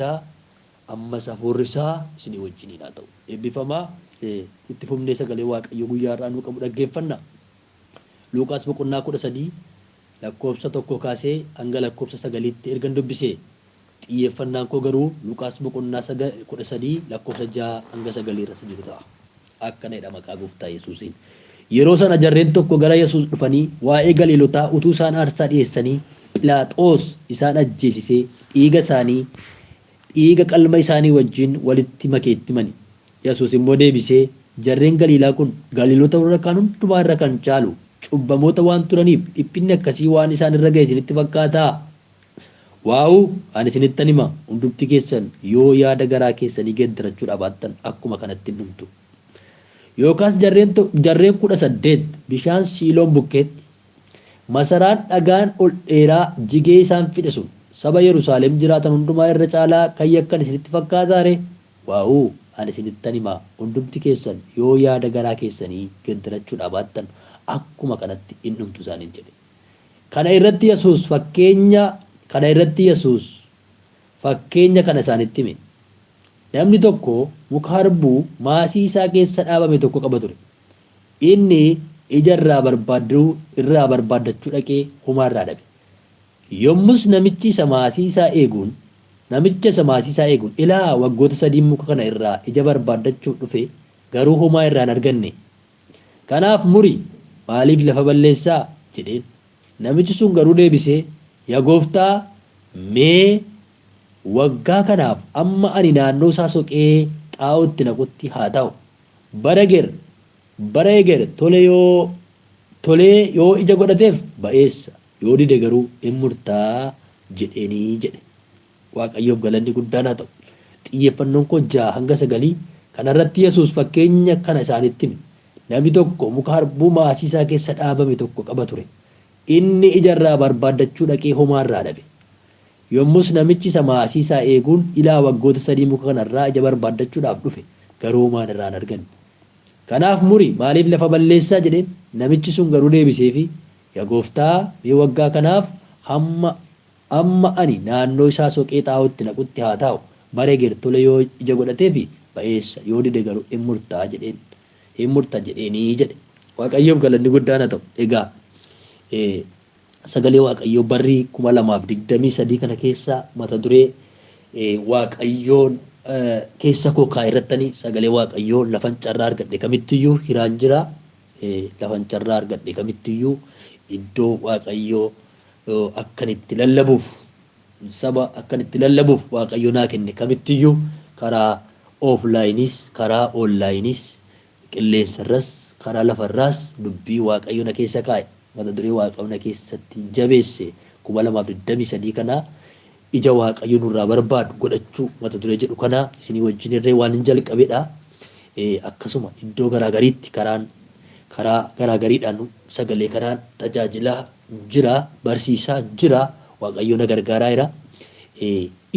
ammas hafuurri isaa isinii wajjiniin haa ta'u. Eebbifamaa itti fufnee sagalee Waaqayyoo guyyaa irraa nu qabu dhaggeeffanna. Luuqaas boqonnaa 13 lakkoofsa 1 kaasee hanga lakkoofsa 9tti ergan dubbisee xiyyeeffannaan koo garuu Luuqaas boqonnaa 13 lakkoofsa 6 hanga 9 irra jiru ta'a. Akkana jedha maqaa gooftaa Yesuusiin. Yeroo sana jarreen tokko gara Yesuus dhufanii waa'ee Galiilotaa utuu isaan aarsaa dhiyeessanii Phiilaaxoos isaan ajjeesisee dhiiga qalma isaanii wajjin walitti makeetti mani. Yesuus immoo deebisee jarreen Galiilaa kun Galiilota warra kaan hundumaa irra kan caalu cubbamoota waan turaniif dhiphinni akkasii waan isaan irra ga'e isinitti fakkaataa? Waa'u ani isinittan hima hundumti keessan yoo yaada garaa keessanii geeddarachuu dhabaattan akkuma kanatti hin dhumtu. Yookaas jarreen 18 bishaan Siiloon bukkeetti masaraan dhagaan ol dheeraa jigee isaan fixe sun saba Yerusaalem jiraatan hundumaa irra caalaa kan yakkan isinitti fakkaataare? Waa'u ani isinittan hima hundumti keessan yoo yaada garaa keessanii geeddarachuu dhabaattan akkuma kanatti hin dhumtu isaaniin jedhe. Kana irratti Yesuus fakkeenya kana isaanitti hime. Namni tokko muka harbuu maasii isaa keessa dhaabame tokko qaba ture. Inni ija irraa barbaaddachuu dhaqee homaa irraa dhabe. Yommus namicha isa maasii isaa eeguun ilaa waggoota 3 muka kana irraa ija barbaaddachuuf dhufe garuu homaa irraa hin arganne. Kanaaf muri maaliif lafa balleessaa jedheen. Namichi sun garuu deebisee yaa gooftaa mee waggaa kanaaf amma ani naannoo isaa soqee xaa'ootti naqutti haa ta'u. Bara eger tolee yoo ija godhateef ba'eessa yoo dide garuu hin murtaa jedheenii jedhe. Waaqayyoof galanni guddaan haa ta'u. Xiyyeeffannoon koo 6 hanga 9 kanarratti Yesuus fakkeenya kana isaanitti hime. Namni tokko muka harbuu maasii isaa keessa dhaabame tokko qaba ture. Inni ija irraa barbaaddachuu dhaqee homaa irraa dhabe. Yommus namichi isa maasii isaa eeguun ilaa waggoota 3 muka kanarraa ija barbaaddachuudhaaf dhufe garuu homaa irraa hin arganne. Kanaaf muri maaliif lafa balleessaa jedheen. Namichi sun garuu deebiseefi yaa gooftaa mee waggaa kanaaf amma ani naannoo isaa soqee xaa'ootti naqutti haa ta'u. Bara eger tole yoo ija godhateefi ba'eessa yoo dide garuu hin murtaa jedheenii jedhe. Waaqayyoof galanni guddaan haa ta'u. Egaa sagalee Waaqayyoo barrii 2023 kana keessa mata duree Waaqayyoon keessa koo kaa'e irrattanii sagalee Waaqayyoo lafan carraa argadhe kamittiyyuu hiraan jira. Lafan carraa argadhe kamittiyyuu iddoo Waaqayyoo akkan itti lallabuuf saba akkan itti lallabuuf Waaqayyoo naa kenne kamittiyyuu karaa offlaayinis karaa onlaayinis qilleensarras karaa lafarraas dubbii Waaqayyoo na keessa kaa'e. Mata duree Waaqayyoo na keessatti jabeesse 2023 kana ija Waaqayyoo nurraa barbaadu godhachuu mata duree jedhu kana isinii wajjin irree waan hin jalqabedha. Akkasuma iddoo garaagariitti karaa garaagariidhaan sagalee kanaan tajaajilaa jira, barsiisaa jira, Waaqayyoo na gargaaraa jira.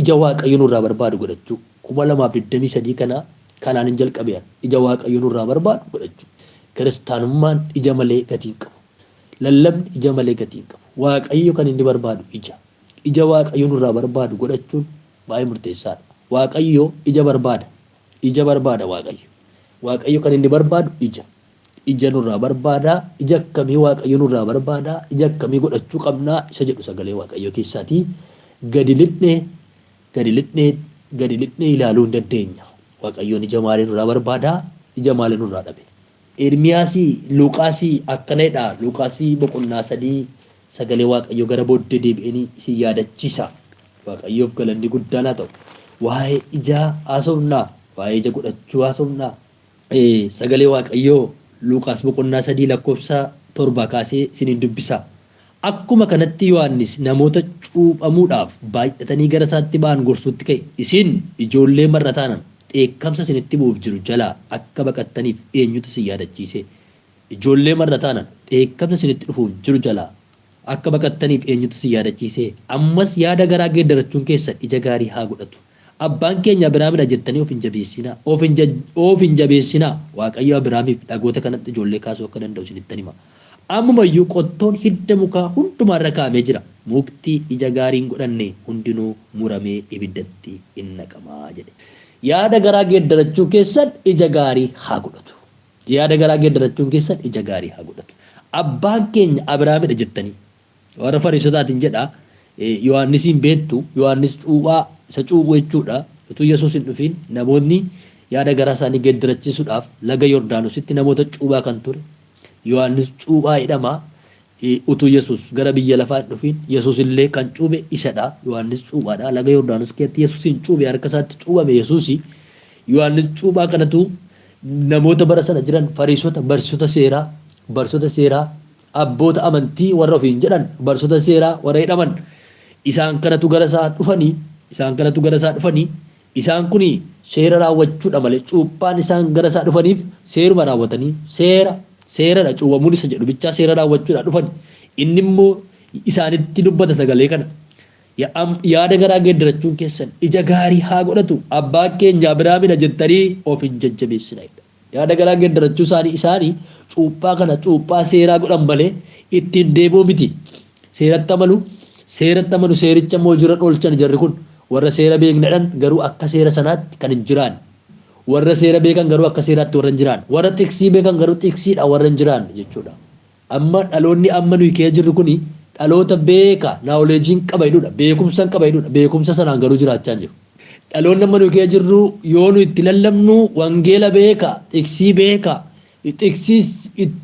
Ija Waaqayyoo nurraa barbaadu godhachuu 2023 kana kanaan hin jalqabeera. Ija Waaqayyoo nurraa barbaadu godhachuu. Kiristaanummaan ija malee gatii hin qabu. Lallabni ija malee gatii hin qabu. Waaqayyo kan inni barbaadu ija. Ija Waaqayyo nurraa barbaadu godhachuun baay'ee murteessaadha. Waaqayyo ija barbaada. Ija barbaada Waaqayyo. Waaqayyo kan inni barbaadu ija. Ija nurraa barbaada. Ija akkamii Waaqayyo nurraa barbaada. Ija akkamii godhachuu qabnaa isa jedhu sagalee Waaqayyo keessaatii gadi lixnee ilaaluu hin dandeenya. Waaqayyoon ija maalii nurraa barbaada? Ija maalii nurraa dhabe? Ermiyaasii Luuqaasii akkanadha. Luuqaasii boqonnaa 3 sagalee Waaqayyoo gara booddee deebi'anii isin yaadachiisa. Waaqayyoof galanni guddaan haa ta'u. Waa'ee ijaa haasofnaa. Waa'ee ija godhachuu haasofnaa. Sagalee Waaqayyoo Luuqaas boqonnaa 3 lakkoofsa 7 kaasee isiniin dubbisa. Akkuma kanatti Yohaannis namoota cuuphamuudhaaf baay'atanii gara isaatti ba'an gorsuutti ka'e. Isin ijoollee marra taanan dheekkamsa isinitti bu'uuf jiru jalaa akka baqattaniif eenyutu isin yaadachiise? Ijoollee marra taanan dheekkamsa isinitti dhufuuf jiru jalaa akka baqattaniif eenyutu isin yaadachiise? Ammas yaada garaa geeddarachuun keessan ija gaarii haa godhatu. Abbaan keenya Abiraamidha jettanii of hin jabeessinaa. Waaqayyo Abiraamiif dhagoota kanatti ijoollee kaasuu akka danda'u isinitti hima. ammumayyuu qottoon hidda mukaa hundumaarra kaa'amee jira. Mukti ija gaariin godhanne hundinuu muramee ibiddatti in naqamaa jedhe. Yaada garaa geeddarachuu keessan ija gaarii haa godhatu. Yaada garaa geeddarachuun keessan ija gaarii haa godhatu. Abbaan keenya Abrahaamidha jettanii warra Fariisotaatiin jedha. Yohaannisiin beektu Yohaannis cuuphaa isa cuuphu jechuudha. Utuu Yesuus hin dhufin namoonni yaada garaa isaanii geeddarachiisuudhaaf laga Yordaanositti namoota cuuphaa kan ture. Yohaannis cuuphaa jedhama. Utuu Yesuus gara biyya lafaa hin dhufin Yesuus illee kan cuuphe isadha. Yohaannis cuuphaadha. Laga Yordaanos keessatti Yesuusin cuuphe harka isaatti cuuphame Yesuusi. Yohaannis cuuphaa kanatu namoota bara sana jiran Fariisota barsiisota seeraa abboota amantii warra ofiin jedhan barsiisota seeraa warra jedhaman isaan kanatu gara isaa dhufanii isaan kuni seera raawwachuudha malee cuuphaan isaan gara isaa dhufaniif seeruma raawwatanii seeradha cuuphamuun isa jedhu bichaa seera raawwachuudha dhufan. Inni immoo isaanitti dubbata sagalee kana. Yaada garaa geeddarachuun keessan ija gaarii haa godhatu. Abbaa keenya Abrahaamidha jettanii of hin jajjabeessina. Yaada garaa geeddarachuu isaanii cuuphaa kana cuuphaa seeraa godhan malee ittiin deemuu miti. Seeratti amanu seericha immoo jira oolchan jarri kun warra seera beeknadhan garuu akka seera sanaatti kan hin jiraan. Warra seera beekan garuu akka seeraatti warra hin jiraan. Warra tiksii beekan garuu tiksiidha warra hin jiraan jechuudha. Amma dhaloonni amma nuyi kee jirru kuni dhaloota beeka naawuleejiin qaba jedhudha. Beekumsa qaba jedhudha. Beekumsa sanaan garuu jiraachaa hin jiru. Dhaloonni amma nuyi kee jirru yoo nu itti lallabnu wangeela beeka tiksii beeka tiksii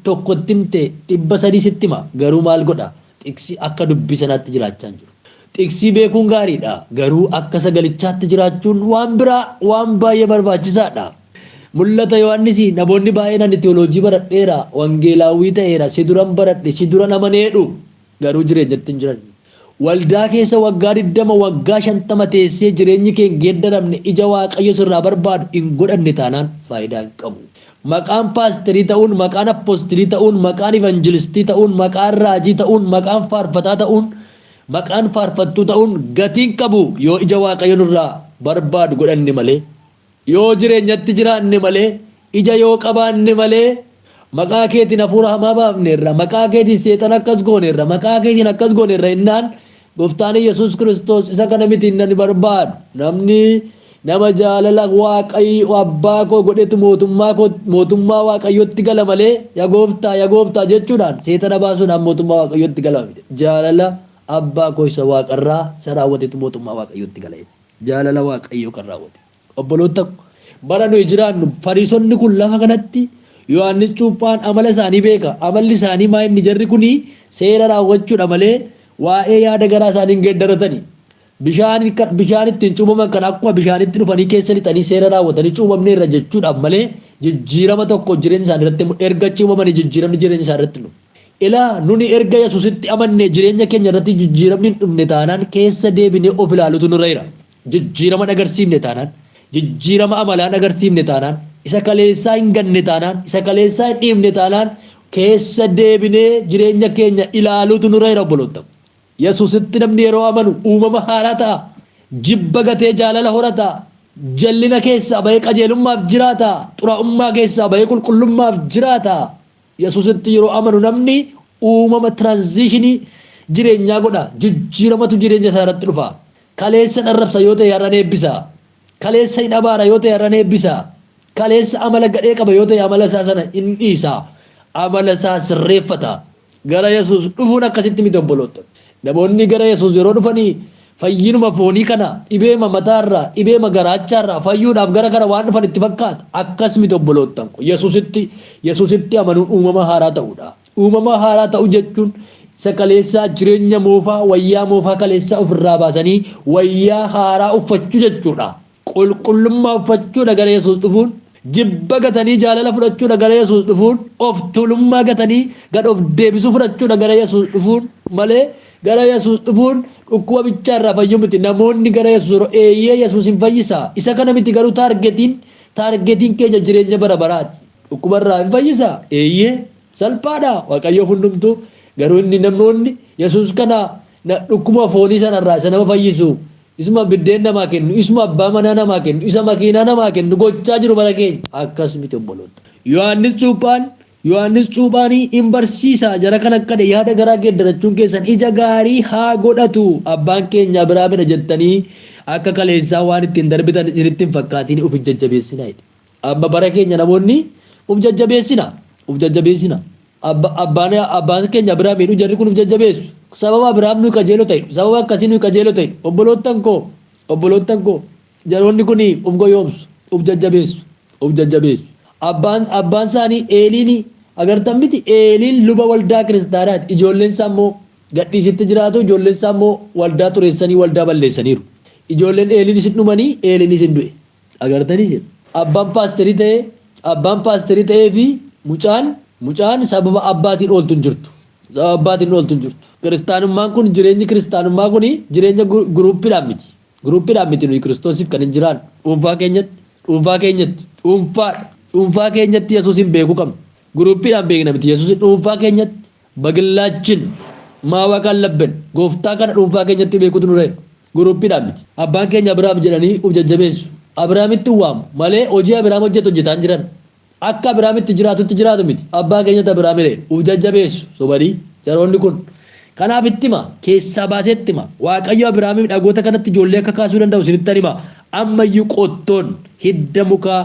tokkotti himte 300 sitti hima garuu maal godha tiksii akka dubbii sanaatti jiraachaa hin jiru. Tiksii beekuun gaariidha garuu akka sagalichaatti jiraachuun waan biraa waan baay'ee barbaachisaadha. Mul'ata Yohaannis namoonni baay'een teoloojii baradheera wangeelaawwii ta'eera si duran baradhe si duran amaneedhu garuu jireenyatti hin jiran. Waldaa keessa waggaa 20 waggaa 50 teessee jireenyi kee hin geeddaramne ija Waaqayyo sirraa barbaadu hin godhanne taanaan faayidaa hin qabu. Maqaan paasterii ta'uun maqaan apoostirii ta'uun maqaan ivanjilistii ta'uun maqaan raajii ta'uun maqaan faarfataa ta'uun maqaan faarfattuu ta'uun gatiin qabu yoo ija Waaqayyo nurraa barbaadu godhanne malee yoo jireenyatti jiraanne malee ija yoo qabaanne malee maqaa keetiin hafuura hamaa baafneerra maqaa keetiin seexana akkas gooneerra maqaa keetiin akkas gooneerra innaan Gooftaan Yesuus Kiristoos isa kana miti inni barbaadu namni nama jaalala Waaqayyo abbaa koo godhetu mootummaa Waaqayyotti gala malee yaa gooftaa jechuudhaan seexana baasuudhaan mootummaa Waaqayyotti gala jaalala abbaa koo isa waaqarraa isa raawwatetu mootummaa Waaqayyotti gala jaalala Waaqayyo kan raawwate. Obboloota bara nuyi jiraannu Fariisonni kun lafa kanatti Yohaannis cuuphaan amala isaanii beeka. Amalli isaanii maa inni jarri kuni seera raawwachuudha malee waa'ee yaada garaa isaanii geeddaratanii bishaan ittiin cuubaman kan akkuma bishaanitti dhufanii keessa lixanii seera raawwatanii cuubamneerra jechuudhaaf malee jijjiirama tokko jireenya isaanii irratti erga cuubamanii jijjiiramni jireenya isaa irratti dhufu. Ilaa nuni erga Yesuusitti amanne jireenya keenya irratti jijjiiramni hin dhufne taanaan keessa deebinee of ilaalutu nurra jira. Jijjiirama agarsiifne taanaan jijjiirama amalaan agarsiifne taanaan isa kaleessaa hin ganne taanaan isa kaleessaa hin dhiifne taanaan keessa deebinee jireenya keenya ilaalutu nurra jira obboloota. Yesuusitti namni yeroo amanu uumama haaraa ta'a. Jibba gatee jaalala horata. Jallina keessaa bahee qajeelummaaf jiraata. Xuraa'ummaa keessaa bahee qulqullummaaf jiraata. Yesuusitti yeroo amanu namni uumama tiraanziishinii jireenyaa godha. Jijjiiramatu jireenya isaa irratti dhufa. Kaleessa dharrabsa yoo ta'e har'an eebbisa. Kaleessa hin abaara yoo ta'e har'an eebbisa. Kaleessa amala gadhee qaba yoo ta'e amala isaa sana hin dhiisa. Amala isaa sirreeffata. Gara Yesuus dhufuun akkasitti miti obboloota. Namoonni gara Yesuus yeroo dhufanii fayyinuma foonii kana dhibeema mataarraa dhibeema garaachaarraa fayyuudhaaf gara kana waan dhufan itti fakkaata. Akkas miti obboloottan Yesuusitti amanuun uumama haaraa ta'uudha. Uumama haaraa ta'u jechuun isa kaleessaa jireenya moofaa wayyaa moofaa kaleessaa ofirraa baasanii wayyaa haaraa uffachuu jechuudha. Qulqullummaa uffachuudha gara Yesuus dhufuun. Jibba gatanii jaalala fudhachuudha gara Yesuus dhufuun. Of tuulummaa gatanii gad of deebisuu fudhachuudha gara Yesuus dhufuun malee gara Yesuus dhufuun dhukkuba bichaarraa fayyuu miti. Namoonni gara Yesuus eeyyee Yesuus hin fayyisa. Isa kana miti garuu taargetiin keenya jireenya bara baraati. Dhukkubarraa hin fayyisa. Eeyyee salphaadha Waaqayyoof hundumtu garuu inni namoonni Yesuus kana dhukkuba foonii sanarraa isa nama fayyisu. Isuma biddeen namaa kennu, isuma abbaa manaa namaa kennu, isa makiinaa namaa kennu gochaa jiru bara keenya. Akkas miti obboloota. Yohaannis cuuphaan Yohaannis cuuphaanii hin barsiisa jara kan akka yaada garaa geeddarachuun keessan ija gaarii haa godhatu abbaan keenya Abrahaamidha jettanii akka kaleessaa waan ittiin darbitan isinitti hin fakkaatiin uf jajjabeessinaa. Amma bara keenya namoonni uf jajjabeessina. Abbaan keenya Abrahaamidhu jarri kun uf jajjabeessu. Sababa Abrahaam nuyi qajeeloo ta'e sababa akkasii nuyi qajeeloo ta'e obboloottan koo jaroonni kun uf goyoomsu uf jajjabeessu. Abbaan isaanii Eeliin agartan miti Eeliin luba waldaa kiristaanaati ijoolleen isaa immoo gadhiisitti jiraatu ijoolleen isaa immoo waldaa xureessanii waldaa balleessaniiru. Ijoolleen Eeliin isin dhumanii Eeliin isin du'e agartanii jira. Abbaan paasterii ta'ee fi mucaan sababa abbaatiin ooltu hin jirtu. Kiristaanummaan kun jireenyi kiristaanummaa kun jireenya guruuppiidhaan miti nuyi kiristoosiif kan hin jiraan dhuunfaa keenyatti Yesuusin beekuu qabna. Guruuppiidhaan beekna miti Yesuusin dhuunfaa keenyatti bagillaachin maawaa kan labben gooftaa kana dhuunfaa keenyatti beekutu nurre guruuppiidhaan miti. Abbaan keenya Abrahaam jedhanii uf jajjabeessu. Abrahaamitti waamu malee hojii Abrahaam hojjetan jiran. Akka Abrahaamitti jiraatu miti. Abbaa keenyatti Abrahaamidha uf jajjabeessu sobanii jaroonni kun. Kanaaf itti hima keessaa baaseetti hima Waaqayyo Abrahaamiif dhagoota kanatti ijoollee akka kaasuu danda'u isinitti hima. Ammayyuu qottoon hidda mukaa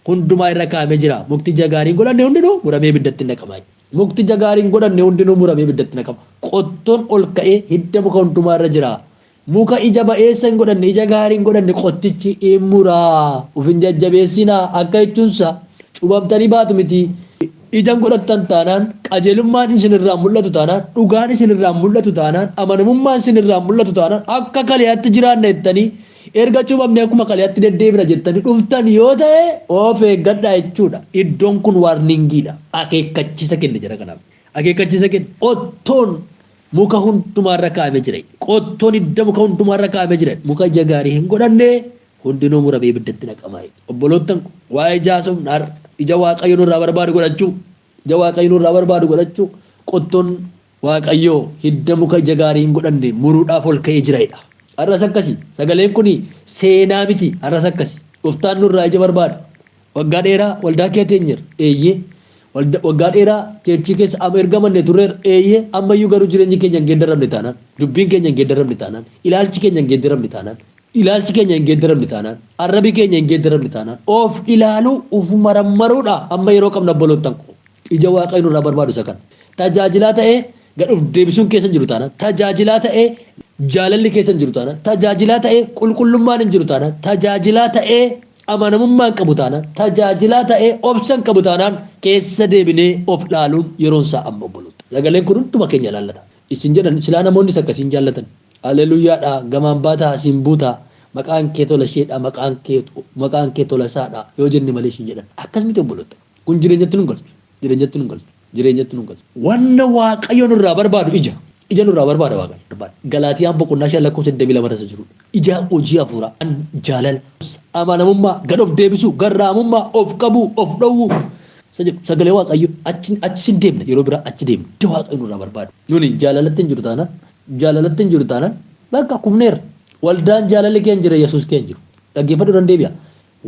hundumaa irra kaa'amee jira. Mukti jagaariin godhanne hundinuu muramee ibiddatti naqama. Mukti jagaariin godhanne hundinuu muramee ibiddatti naqama. Qottoon ol ka'ee hidda muka hundumaa irra jira. Muka ija ba'eessa hin godhanne ija gaarii hin godhanne qottichi hin muraa. Uf hin jajjabeessinaa akka jechuunsa cubamtanii baatu miti. Ijaan godhattan taanaan qajeelummaan isinirraa mul'atu taanaan dhugaan isinirraa mul'atu taanaan amanamummaan isinirraa mul'atu taanaan akka kaleetti jiraanna jettanii erga cubamne akkuma kaleetti deddeebina jettanii dhuftan yoo ta'e of eeggadhaa jechuudha. Iddoon kun waarningiidha. Akeekkachiisa kenne jira kanaaf. Akeekkachiisa kenne. Qottoon muka hundumaarra kaa'amee jira. Qottoon hidda muka hundumaarra kaa'amee jira. Muka ija gaarii hin godhanne hundinuu muramee ibiddatti naqama. Obboloottan waa'ee jaasofnaar ija Waaqayyo nurraa barbaadu godhachuu qottoon Waaqayyo hidda muka ija gaarii hin godhanne muruudhaaf ol ka'ee jiraidha. Har'as akkasii sagaleen kun seenaa miti. Har'as akkasii dhuftaan nurraa ija barbaadu. Waggaa dheeraa waldaa kee teenyeera eeyyee waggaa dheeraa cheerchii keessa amma ergamanne turreera eeyyee ammayyuu garuu jireenyi keenya hin geeddaramne taanaan dubbiin keenya hin geeddaramne taanaan ilaalchi keenya hin geeddaramne taanaan arrabi keenya hin geeddaramne taanaan of ilaaluu uf marammaruudha. Amma yeroo qabna obboloottan ija Waaqayyo nurraa barbaadu isa kana tajaajilaa ta'ee gadhuuf deebisuun keessa jiru taanaan tajaajilaa ta'ee jaalalli keessa jiru taanaan tajaajilaa ta'ee qulqullummaan hin jiru taanaan tajaajilaa ta'ee amanamummaan qabu taanaan tajaajilaa ta'ee obsan qabu taanaan keessa deebinee of laaluun yeroon isaa amma obboloota. Sagaleen kun hunduma keenya ilaallata. Isin jedhan silaa namoonnis akkasiin jaallatan. Haleluuyaadha gamaan baataa siin buutaa maqaan kee tola isheedha maqaan kee tola isaadha yoo jenne malee isin jedhan akkasumatti obboloota. Kun jireenyatti nu galchu. Wanna Waaqayyo nurraa barbaadu ija nurraa barbaada Waaqayyo. Galaatiyaan boqonnaa 5:22 irra jiru. Ija hojii hafuuraa jaalala amanamummaa gad of deebisuu garraamummaa of qabuu of dhowwuu sagalee Waaqayyo achi deemna yeroo biraa achi deemna. Ija Waaqayyo nurraa barbaadu. Nuni jaalalatti hin jiru taanaan bakka kufneerra. Waldaan jaalalli kee hin jirre Yesuus kee hin jiru. Dhaggeeffadhu dandeebi'a.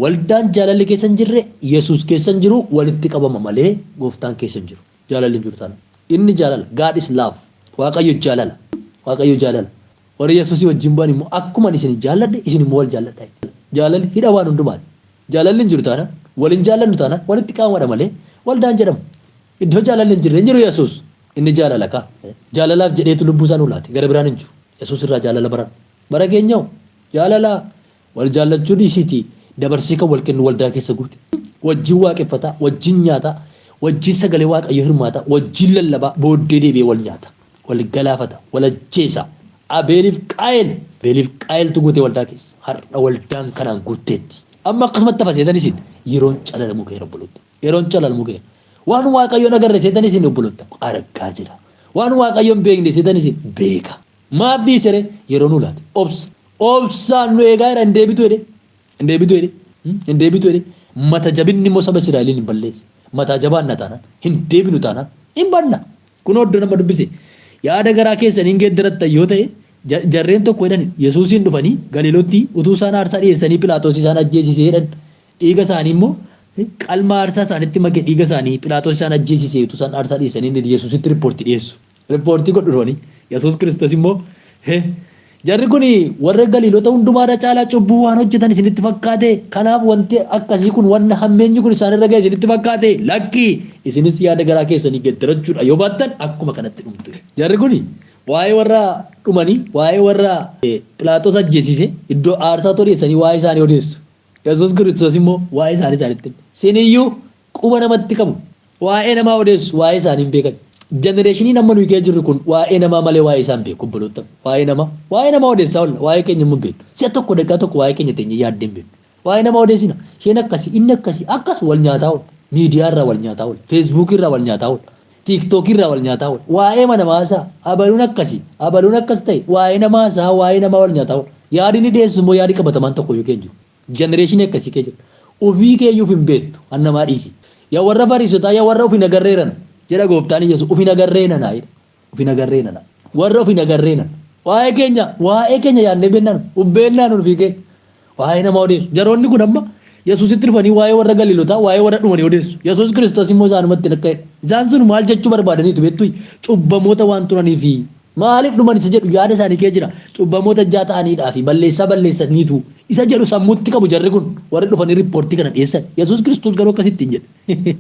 Waldaan jaalalli keessa hin jirre Yesuus keessa hin jiru walitti qabama malee gooftaan keessa hin jiru. Jaalalli hin jiru taanaan. Inni jaalala. God is love. Waaqayyo jaalala. Warri Yesuusii wajjin ba'an immoo akkuma isin jaalladhe isin immoo wal jaalladha. Jaalalli hidha waan hundumaati. Jaalalli hin jiru taanaan waliin jaallannu taanaan walitti qabamadha malee waldaan jedhamu. Iddoo jaalalli hin jirre hin jiru Yesuus. Inni jaalala ka. Jaalalaaf jedheetu lubbuu isaa nu laate gara biraan hin jiru. Yesuus irraa jaalala baran. Bara keenyaw jaalala wal jaallachuu dhiisiiti dabarsee kan wal kennu waldaa keessa guute. Wajjin waaqeffata, wajjin nyaata, wajjin sagalee Waaqayyo hirmaata, wajjin lallabaa booddee deebi'ee wal nyaata. Wal galaafata, wal ajjeesa. Abeeliif qaayeltu guute waldaa keessa. Har'a waldaan kanaan guuteetti. Amma akkasumatti hafa seetan isin yeroon calalamuu ka'eera obboloota. Yeroon calalamuu ka'eera. Waan Waaqayyoon agarre seetan isin obboloota argaa jira. Waan Waaqayyoon beekne seetan isin beeka. Maaf dhiisere yeroo nu laate obsaan nu eegaa jira hin deebitu jedhe mata jabinni immoo saba Israa'eliin hin balleesse. Mata jabaanna taanaan hin deebinu taanaan hin banna. Kun oddoo nama dubbise yaada garaa keessan hin geeddarattan yoo ta'e jarreen tokko jedhan Yesuusiin dhufanii Galiilootti utuu isaan aarsaa dhiyeessanii Phiilaaxoos isaan ajjeesisee jedhan dhiiga isaanii immoo qalma aarsaa isaanitti make dhiiga isaanii Phiilaaxoos isaan ajjeesisee utuu isaan aarsaa dhiisanii inni Yesuusitti riippoortii dhiyeessu. Riippoortii godhurooni Yesuus Kiristoos immoo jarri kun warra Galiilota hundumaarra caalaa cubbuu waan hojjetan isinitti fakkaate kanaaf wanti akkasii kun wanna hammeenyi kun isaanirra ga'e isinitti fakkaate lakkii isinis yaada garaa keessanii geeddarachuudha yoo baattan akkuma kanatti dhumtu. Jarri kun waa'ee warra dhumanii waa'ee warra Phiilaaxoos ajjeesise iddoo aarsaa tolcheessanii waa'ee isaanii odeessu. Yesuus Kiristoos immoo waa'ee isaaniitti siniyyuu quba namatti qabu waa'ee namaa odeessu waa'ee isaanii hin beekan. Jenereeshinii amma nuyi kee jirru kun waa'ee namaa malee waa'ee isaan beeku obboloota waa'ee namaa odeessaa oolla waa'ee keenya hin beeknu si'a tokko daqiiqaa tokko waa'ee keenya teenyee yaaddee hin beeknu waa'ee namaa odeessina isheen akkasii inni akkasii akkas wal nyaataa oola miidiyaa irraa wal nyaataa oola feesbuukii irraa wal nyaataa oola tiiktookii irraa wal nyaataa oola waa'ee namaasaa abaluun akkas ta'e waa'ee namaasaa waa'ee namaa wal nyaataa oola yaadi ni dhiyeessu immoo yaadi qabatamaan tokko yoo keenya jenereeshinii akkasii kee jira ofii keeyyuuf hin beektu annamaa dhiisi yaa warra fariisotaa yaa warra ofii nagarreeran jedha gooftaan Yesuus ofii nagarreenana warra ofii nagarreenan waa'ee keenya yaadnee bennaan ubbeennaan ofii keenya waa'ee nama odeessu jaroonni kun amma Yesuusitti dhufanii waa'ee warra Galiilotaa waa'ee warra dhumanii odeessu Yesuus Kiristoos immoo isaanumatti nakka isaan sun maal jechuu barbaadaniitu beektu cubbamoota waan turaniifi maaliif dhuman isa jedhu yaada isaanii kee jira cubbamoota jaa ta'aniidhaa fi balleessaniitu isa jedhu sammuutti qabu jarri kun warri dhufanii riippoortii kana dhiyeessan Yesuus Kiristoos garuu akkasitti hin jedhe.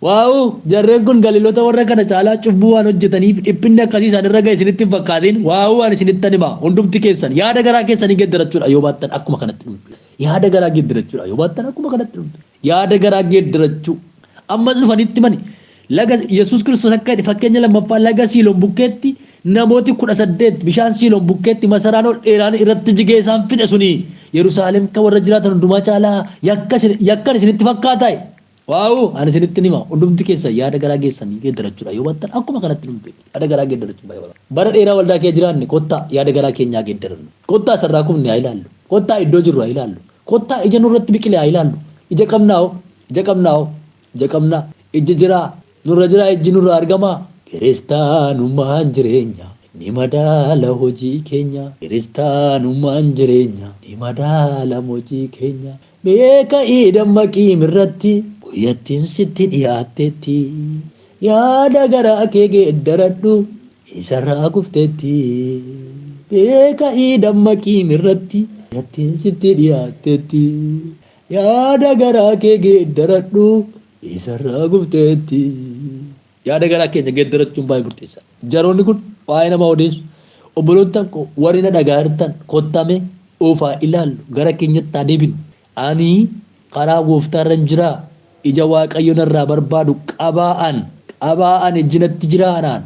Waaw jarreen kun Galiilota warra kana caalaa cubbuu waan hojjetaniif dhiphinni akkasii isaanirra ga'e isinitti hin fakkaatin waaw waan isinitti hima hundumti keessan yaada garaa keessanii geeddarachuudha yoo baattan akkuma kanatti dhumtu yaada garaa geeddarachuudha yoo baattan akkuma kanatti dhumtu yaada garaa geeddarachuu amma dhufanitti mani laga Yesuus Kiristoos akka fakkeenya lammaffaa laga Siiloon bukkeetti namooti 18 bishaan Siiloon bukkeetti masaraan ol dheeraan irratti jigee isaan fixe suni Yerusaalem kan warra jiraatan hundumaa caalaa yakkan isinitti fakkaataa waaw ani isinitti nima hundumti keessa yaada garaa geessanii geeddarachuudha yoo baattan akkuma kanatti dhumtu yaada garaa geeddarachuu bara dheeraa waldaa kee jiraanne kottaa yaada garaa keenyaa geeddarannu kottaa sarraa kumne haa ilaallu kottaa iddoo jirru haa ilaallu kottaa ija nurratti biqile haa ilaallu ija qabnaa ija jiraa nurra jiraa ijji nurra argamaa kiristaanummaan jireenya ni madaala hojii keenya kiristaanummaan jireenya ni madaala hojii keenya beeka dammaqii mirratti guyyattiin sitti dhiyaattetti yaada garaa kee geeddaradhu isarraa kuftetti beeka dammaqii mirratti guyyattiin sitti dhiyaattetti yaada garaa kee geeddaradhu isarraa kuftetti yaada garaa keenya geeddarachuun baay'ee murteessaadha. Jaroonni kun waa'ee nama odeessu obboloota warri na dhagaa'an kottame oofaa ilaallu gara keenyatti haa deebinu. Ani karaa gooftaarra jiraa ija waaqayyo narraa barbaadu qabaa'an ijjinatti jiraanaan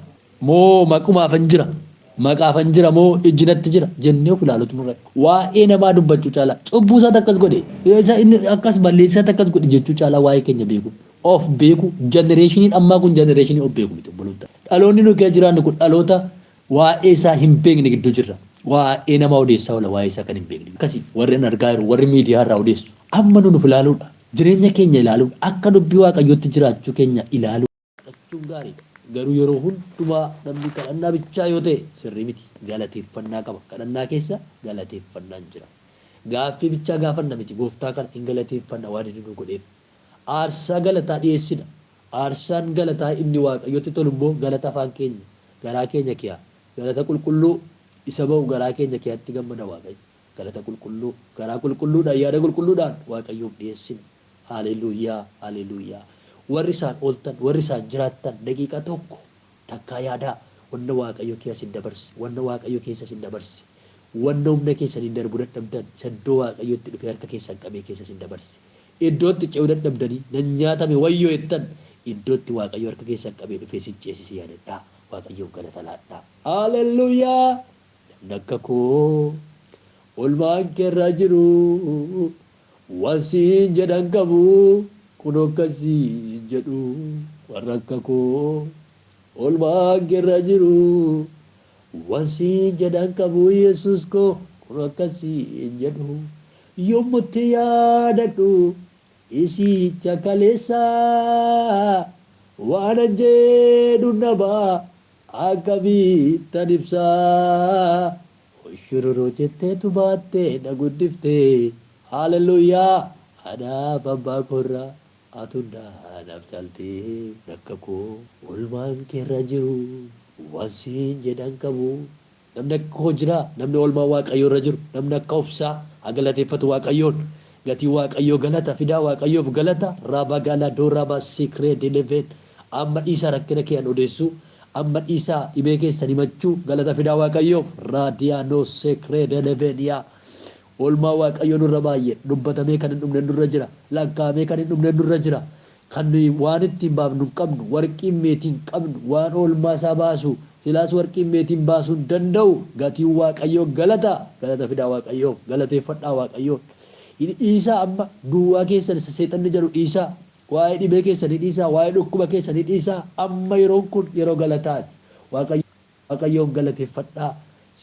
moo maqumaafan jira moo ijjinatti jira jennee of ilaalutu nurra waa'ee namaa dubbachuu caalaa cubbuu isaatti akkas godhe akkas balleessaatti akkas godhe jechuu caalaa waa'ee keenya beeku of beeku jenereeshiniin ammaa kun jenereeshinii of beeku miti obboloota dhaloonni nu kee jiraannu kun dhaloota waa'ee isaa hin beekne gidduu jirra waa'ee namaa odeessaa oola waa'ee isaa kan hin beekne akkasii warreen argaa jiru warri miidiyaa irraa odeessu amma nuuf ilaaluudha jireenya keenya ilaaluudha akka dubbii waaqayyootti jiraachuu keenya ilaaluudha gaariidha garuu yeroo hundumaa namni kadhannaa bichaa yoo ta'e sirrii miti galateeffannaa qaba kadhannaa keessa galateeffannaan jira gaaffii bichaa gaafanna miti gooftaa kana hin galateeffanna waan inni nu godheef aarsaa galataa dhiyeessina aarsaan galataa inni waaqayyootti tolu immoo galata afaan keenya garaa keenya kiyaa galata qulqulluu isa ba'u garaa keenya kiyaatti gammada waaqayyo galata qulqulluu garaa qulqulluudhaan yaada qulqulluudhaan waaqayyoof dhiyeessina haleluuyaa warri isaan ooltan warri isaan jiraattan daqiiqaa tokko takkaa yaadaa wanna waaqayyo keessa sin dabarse wanna waaqayyo keessa sin dabarse wanna humna keessaniin darbuu dadhabdan saddoo waaqayyootti dhufee harka keessan qabee keessa sin dabarse iddootti ce'uu dadhabdanii nan nyaatame wayyoo jettan iddootti waaqayyo harka keessan qabee dhufee sin ceesise yaadadhaa waaqayyoof galata laadhaa haleluuyaa namni akka koo olmaan keerraa jiru waan siin jedhan qabu kun akkasii jedhu warra akka koo olmaan keerraa jiru waan siin jedhan qabu Yesuus koo kun akkasii jedhu yommutti yaadadhu isicha kaleessaa waan jedhu nabaa akkamiittan ibsaa shururuu jetteetu baattee na guddiftee haleluuyaa anaaf abbaa koorraa atundaa naaf caaltee rakka koo olmaan keerra jiru wasiin jedhan qabu. Namni akka koo jira namni olmaan waaqayyoo irra jiru namni akka obsaa haa galateeffatu waaqayyoon. Gatii waaqayyoo galata fidaa waaqayyoof galata raaba gala dooraba sikree deleveen amma dhiisaa rakkina kee an odeessu amma dhiisaa dhibee keessan himachuu galata fidaa waaqayyoof raadiyaanoo sikree deleveen yaa olmaa waaqayyoo nurra baay'ee dubbatamee kan hin dhumne nurra jira lakkaa'amee kan hin dhumne nurra jira kan waan ittiin baafnu hin qabnu warqiin meetiin qabnu waan olmaa isaa baasu silaas warqiin meetiin baasuu hin danda'u gatiin waaqayyoo galata fidaa waaqayyoof galateeffadhaa waaqayyoon. Dhiisaa amma duwwaa keessan seexanni jedhu dhiisaa waa'ee dhibee keessanii dhiisaa waa'ee dhukkuba keessanii dhiisaa amma yeroon kun yeroo galataati waaqayyoon galateeffadhaa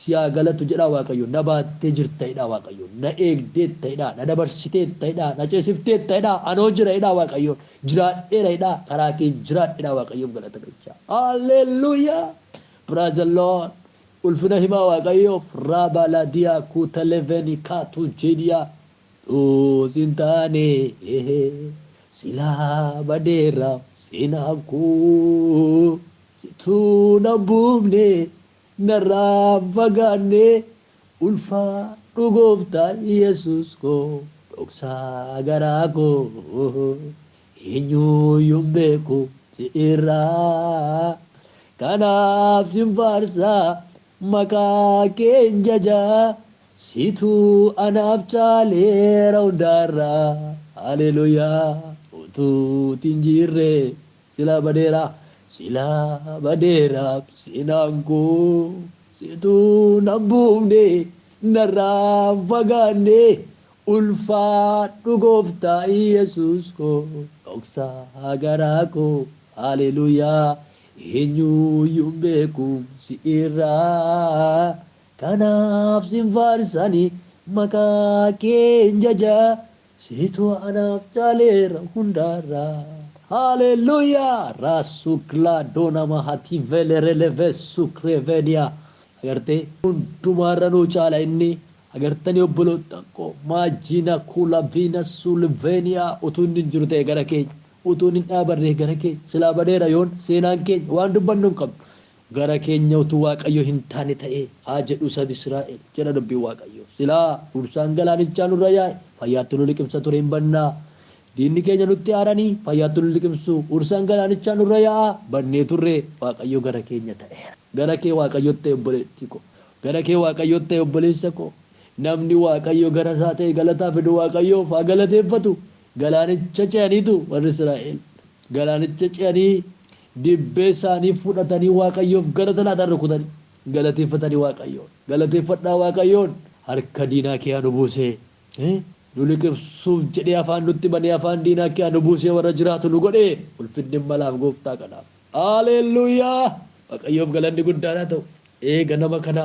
siyaa galatu jedhaa waaqayyo na baattee jirta'idha waaqayyo na eegdeetta'idha na dabarsiteetta'idha na ceesifteetta'idha anoo jiraidha waaqayyo jiraadheeradha karaa kee jiraadheedha waaqayyoon galata galchaa haleluuyaa praise the Lord ulfina himaa waaqayyoof raabalaadiyaa kuutaleveni kaatu jedhiyaa sintane sila badera sinamku situ nambumne narabagane ulfa dugofta Yesus ko doksa garako inyu yumbeku sira kanaf jimfarsa maka kenjaja situ anaaf caaleera hundaarra haleluuyaa utuu tinjirre sila badeera sinaanku situ nambuufne narraan fagaanne ulfaadhu gooftaa Yesuus ko dhoksaa garaa ko haleluuyaa eenyuyyuu beeku si irraa kanaaf sinfaarsani maqaa keen jaja situ anaaf caaleera hundaarraa haleluuyaa raasukla doonama hati velereleve sukreveniyaa agartee hundumaarra nuu caala inni agartanii obboloottan koo maajina kulaviina sulveniyaa utuu inni hin jiru ta'e gara keenya utuu hin dhaabarre gara keenya silaa badeera yoon seenaan keenya waan dubbannu hin qabnu gara keenya utuu waaqayyo hin taane ta'e haa jedhu sabi Israa'el jedha dubbii waaqayyo silaa ursaan galaanichaa nurra yaa'e fayyaatti nu liqimsa ture hin bannaa diinni keenya nutti aaranii fayyaatti nu liqimsu ursaan galaanichaa nurra yaa'a bannee turre waaqayyo gara keenya ta'e gara kee waaqayyo ta'e obboleettii ko gara kee waaqayyo ta'e obboleessa ko namni waaqayyo gara isaa ta'e galataa fidu waaqayyoof haa galateeffatu galaanicha ce'aniitu warri Israa'el galaanicha ce'anii dibbee isaanii fudhatanii waaqayyoof galata laatan rukutanii galateeffatanii waaqayyoon galateeffadhaa waaqayyoon harka diinaa kee anu buusee nu liqimsuuf jedhee afaan nutti banee afaan diinaa kee anu buusee warra jiraatu nu godhee ulfinni malaaf gooftaa kanaaf haleluuyaa waaqayyoof galanni guddaadhaa ta'u ganama kana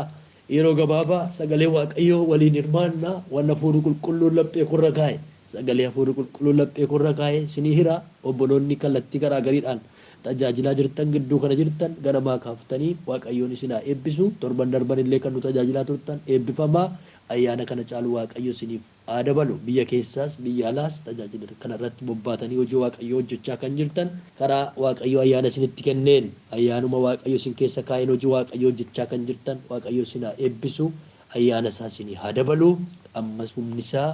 yeroo gabaabaa sagalee waaqayyoo waliin hirmaannaa waan hafuurri qulqulluun laphee kurra kaa'e sagalee hafuurri qulqulluun laphee kurra kaa'e sinii hira obboloonni kallattii garaagariidhaan tajaajilaa jirtan gidduu kana jirtan ganamaa kaaftanii waaqayyoon isin haa eebbisu torban darban illee kan nu tajaajilaa turtan eebbifamaa ayyaana kana caalu waaqayyo isiniif haa dabalu biyya keessaas biyya alaas tajaajila kanarratti bobbaatanii hojii waaqayyoo hojjechaa kan jirtan karaa waaqayyo ayyaana isinitti kenneen ayyaanuma waaqayyo isin keessa kaa'een hojii waaqayyoo hojjechaa kan jirtan waaqayyo isin haa eebbisu ayyaana isaa isinii haa dabalu ammas humni isaa